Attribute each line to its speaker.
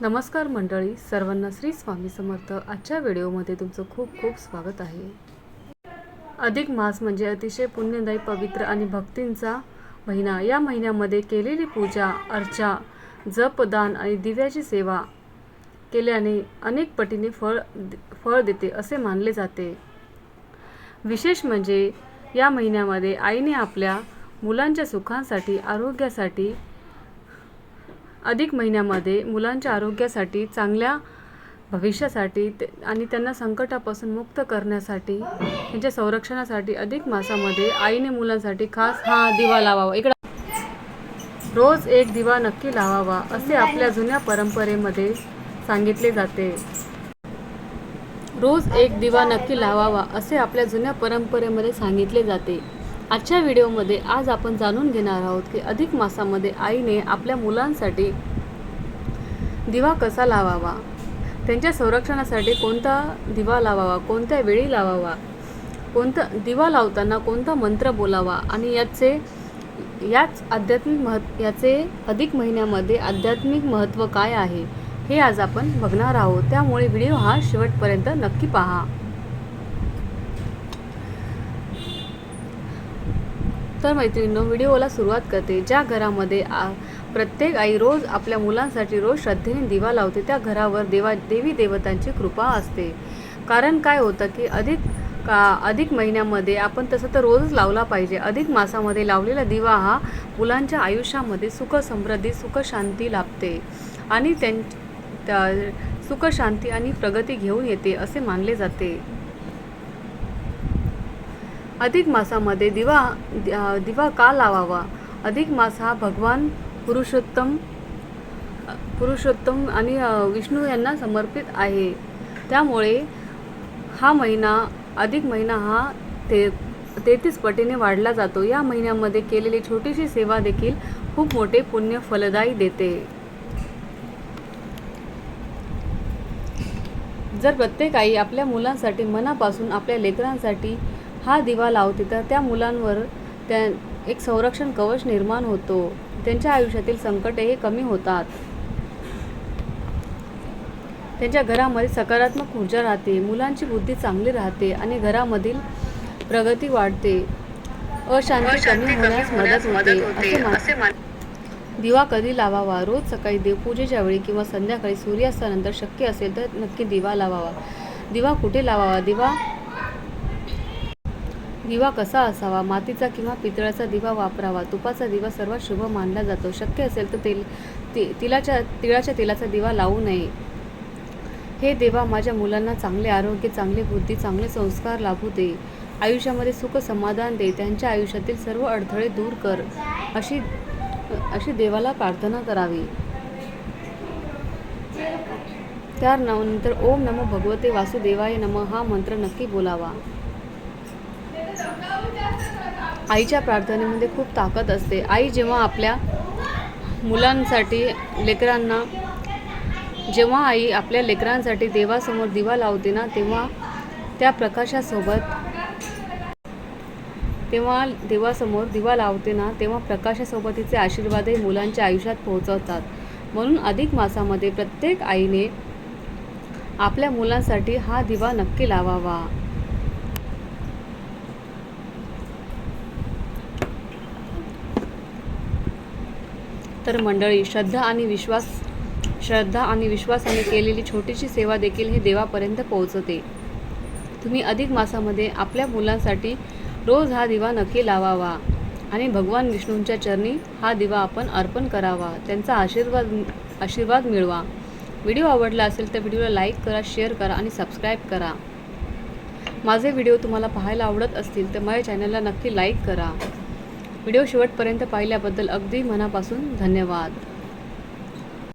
Speaker 1: नमस्कार मंडळी, सर्वांना श्री स्वामी समर्थ। आजच्या व्हिडिओमध्ये तुमचं खूप खूप स्वागत आहे। अधिक मास म्हणजे अतिशय पुण्यदायी, पवित्र आणि भक्तींचा महिना। या महिन्यामध्ये केलेली पूजा अर्चा, जप, दान आणि दिव्याची सेवा केल्याने अनेक पटीने फळ देते असे मानले जाते। विशेष म्हणजे या महिन्यामध्ये आईने आपल्या मुलांच्या सुखांसाठी, आरोग्यासाठी, अधिक महिन्यामध्ये मुलांच्या आरोग्यासाठी, चांगल्या भविष्यासाठी आणि त्यांना संकटापासून मुक्त करण्यासाठी, त्यांच्या संरक्षणासाठी अधिक मासामध्ये आईने मुलांसाठी खास हा दिवा लावावा। रोज एक दिवा नक्की लावावा असे आपल्या जुन्या परंपरेमध्ये सांगितले जाते। रोज एक दिवा नक्की लावावा असे आपल्या जुन्या परंपरेमध्ये सांगितले जाते। आजच्या व्हिडिओमध्ये आज आपण जाणून घेणार आहोत की अधिक मासामध्ये आईने आपल्या मुलांसाठी दिवा कसा लावावा, त्यांच्या संरक्षणासाठी कोणता दिवा लावावा, कोणत्या वेळी लावावा, दिवा लावताना कोणता मंत्र बोलावा आणि याचे अधिक महिन्यामध्ये आध्यात्मिक महत्त्व काय आहे हे आज आपण बघणार आहोत। त्यामुळे व्हिडिओ हा शेवटपर्यंत नक्की पहा। तर मैत्रिणींनो, व्हिडिओला सुरुवात करते। ज्या घरामध्ये प्रत्येक आई रोज आपल्या मुलांसाठी रोज श्रद्धेने दिवा लावते त्या घरावर देवी देवतांची कृपा असते। कारण काय होतं की अधिक महिन्यामध्ये आपण तसं तर रोजच लावला पाहिजे। अधिक मासामध्ये लावलेला दिवा हा मुलांच्या आयुष्यामध्ये सुख समृद्धी, सुख शांती लाभते आणि सुख शांती आणि प्रगती घेऊन येते असे मानले जाते। अधिक मासामध्ये दिवा का लावावा? अधिक मास हा भगवान पुरुषोत्तम आणि विष्णू यांना समर्पित आहे। त्यामुळे अधिक महिना हा 33 पटीने वाढला जातो। या महिन्यामध्ये केलेली छोटीशी सेवा देखील खूप मोठे पुण्य फलदायी देते। जर प्रत्येक आई आपल्या मुलांसाठी मनापासून, आपल्या लेकरांसाठी हा दिवा लावते तर त्या मुलांवर एक संरक्षण कवच निर्माण होतो। त्यांच्या आयुष्यातील संकटे हे कमी होतात। त्यांच्या घरामध्ये सकारात्मक ऊर्जा राहते, मुलांची बुद्धी चांगली राहते आणि घरामधील प्रगती वाढते, अशांती कमी होण्यास मदत होते। दिवा कधी लावावा? रोज सकाळी देवपूजेच्या वेळी किंवा संध्याकाळी सूर्यास्तानंतर शक्य असेल तर नक्की दिवा लावावा। दिवा कुठे लावावा? दिवा कसा असावा? मातीचा किंवा पितळाचा दिवा वापरावा। तुपाचा दिवा सर्वात शुभ मानला जातो। शक्य असेल तर तिळाच्या तेलाचा दिवा लावू नये। हे देवा, माझ्या मुलांना चांगले आरोग्य, चांगली बुद्धी, चांगले संस्कार लाभू दे, आयुष्यामध्ये सुख समाधान दे, त्यांच्या आयुष्यातील सर्व अडथळे दूर कर अशी देवाला प्रार्थना करावी। त्यानंतर ओम नमो भगवते वासुदेवाय नमः हा मंत्र नक्की बोलावा। आईच्या प्रार्थनेमध्ये खूप ताकद असते। आई जेव्हा आपल्या लेकरांसाठी देवासमोर दिवा लावते ना, तेव्हा प्रकाशासोबत तिचे आशीर्वादही मुलांच्या आयुष्यात पोहोचवतात। म्हणून अधिक मासामध्ये प्रत्येक आईने आपल्या मुलांसाठी हा दिवा नक्की लावावा। तर मंडळी, श्रद्धा आणि विश्वासाने केलेली छोटीशी सेवा देखील हे देवापर्यंत पोहोचते। तुम्ही अधिक मासामध्ये आपल्या मुलांसाठी रोज हा दिवा नक्की लावावा आणि भगवान विष्णूंच्या चरणी हा दिवा आपण अर्पण करावा, त्यांचा आशीर्वाद मिळवा। व्हिडिओ आवडला असेल तर व्हिडिओला लाईक करा, शेअर करा आणि सबस्क्राईब करा। माझे व्हिडिओ तुम्हाला पाहायला आवडत असतील तर माझ्या चॅनलला नक्की लाईक करा। व्हिडिओ शेवटपर्यंत पाहिल्याबद्दल अगदी मनापासून धन्यवाद।